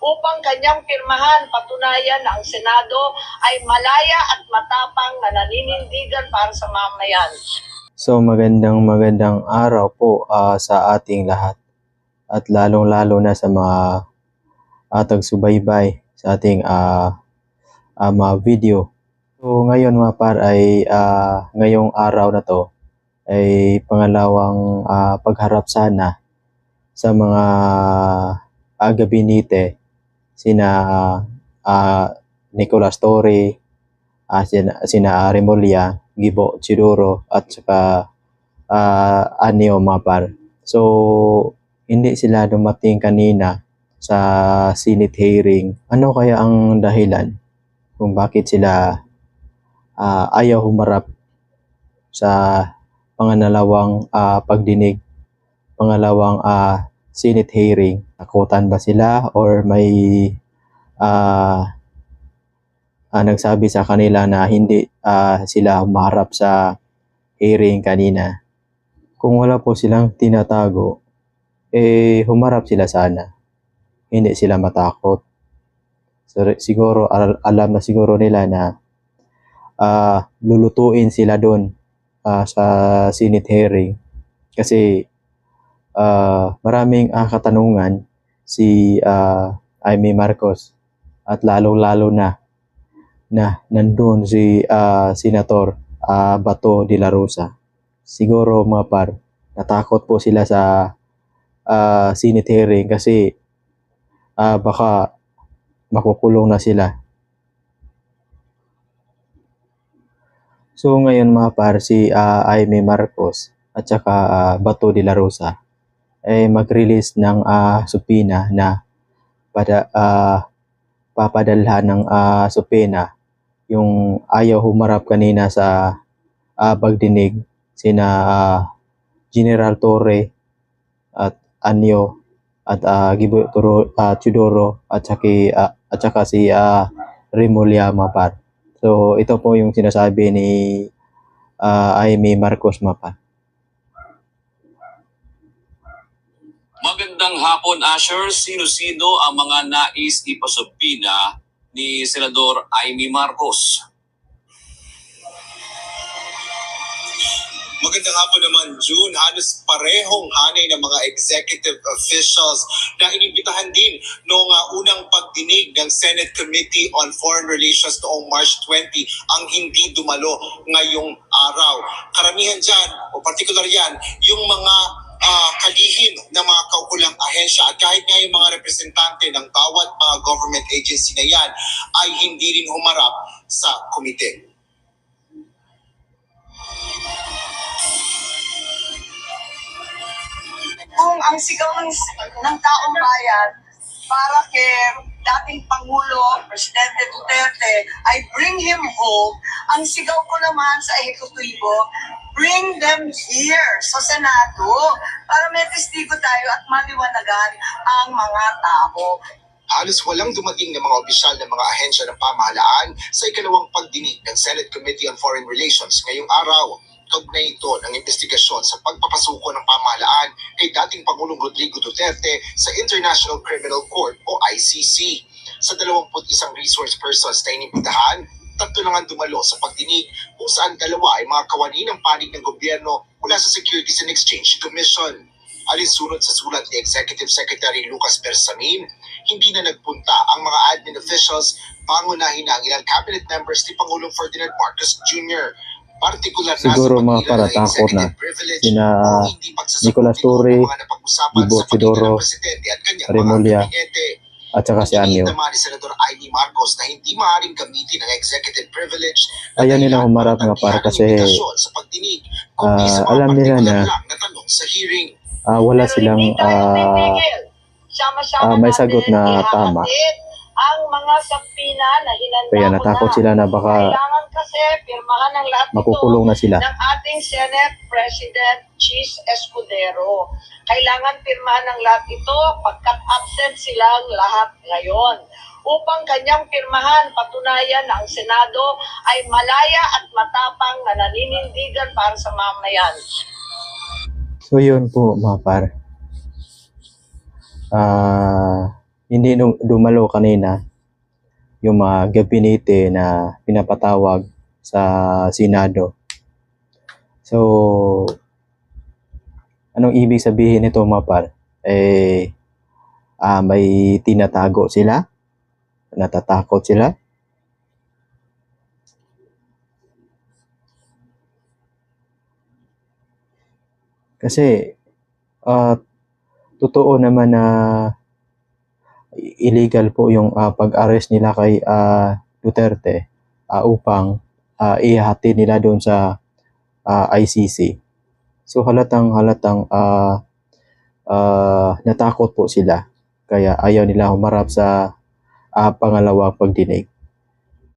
upang kanyang pirmahan patunayan na ang Senado ay malaya at matapang na naninindigan para sa mamayan. So magandang araw po sa ating lahat at lalong-lalo na sa mga tagsubaybay sa ating mga video. So ngayon mga par ay ngayong araw na to ay pangalawang pagharap sana sa mga gabinete sina Nicolas Torre, sina Remulla, Gibo Chidoro at saka Anyo mga par. So hindi sila dumating kanina sa Senate hearing. Ano kaya ang dahilan kung bakit sila ayaw humarap sa pangalawang pagdinig, pangalawang Senate hearing? Takutan ba sila or may nagsabi sa kanila na hindi sila humarap sa hearing kanina? Kung wala po silang tinatago, humarap sila sana. Hindi sila matakot. So, siguro alam na siguro nila na lulutuin sila doon sa Senate hearing kasi maraming katanungan si Amy Marcos at lalong-lalo na nandun si Senator Bato de la Rosa. Siguro mga par, natakot po sila sa Senate hearing kasi baka makukulong na sila. So ngayon mga par, si Amy Marcos at saka Bato de la Rosa ay mag-release ng subpoena na papadalhan ng subpoena yung ayaw humarap kanina sa pagdinig sina General Torre at Anyo at Gibo Chidoro at saka si Remulla mga par. So ito po yung sinasabi ni Amy Marcos mga par. Magandang hapon, Asher. Sino-sino ang mga nais ipasubpina ni Senador Amy Marcos? Magandang hapon naman, June. Halos parehong hanay ng mga executive officials na inimbitahan din noong unang pagdinig ng Senate Committee on Foreign Relations noong March 20 ang hindi dumalo ngayong araw. Karamihan dyan, o particular yan, yung mga kalihim ng mga kaukulang ahensya at kahit nga yung mga representante ng bawat mga government agency na yan ay hindi rin humarap sa komite. Kung ang sigaw ng taong bayan para kay dating Pangulo, Presidente Duterte, ay bring him home, ang sigaw ko naman sa ehekutibo, bring them here sa Senado para may testigo tayo at maliwanagan ang mga tao. Halos walang dumating na mga opisyal ng mga ahensya ng pamahalaan sa ikalawang pagdinig ng Senate Committee on Foreign Relations ngayong araw. Kaugnay ito ng investigasyon sa pagpapasuko ng pamahalaan kay dating Pangulong Rodrigo Duterte sa International Criminal Court o ICC. Sa 21 resource persons na inimbitahan, 3 lang ang dumalo sa pagdinig kung saan 2 ay mga kawani ng panig ng gobyerno mula sa Securities and Exchange Commission. Alinsunod sa sulat ni Executive Secretary Lucas Bersamin, hindi na nagpunta ang mga admin officials, pangunahin ang ilang cabinet members ni Pangulong Ferdinand Marcos Jr. Partikular Siguro mga paratakot na sina Nicolas Torre, Gibo Chidoro, Remulla at saka si Anyo. Naman ni Senador Amy Marcos na hindi maaaring gamitin ang executive privilege. Ayaw nila humarap nga para kasi alam nila na wala silang may sagot na tama. Ang mga subpoena na hinanda Kaya natakot sila na baka kailangan kasi pirmahan ng lahat makukulong na sila ng ating Senate President Chis Escudero. Kailangan pirmahan ng lahat ito pagkat absent silang lahat ngayon. Upang kanyang pirmahan patunayan na ang Senado ay malaya at matapang na naninindigan para sa mamayan. So yun po mga par. hindi dumalo kanina yung mga gabinete na pinapatawag sa Senado. So, anong ibig sabihin nito mga par? May tinatago sila? Natatakot sila? Kasi, totoo naman na illegal po yung pag-arrest nila kay Duterte upang ihatid nila doon sa ICC. So halatang natakot po sila kaya ayaw nila humarap sa pangalawang pagdinig.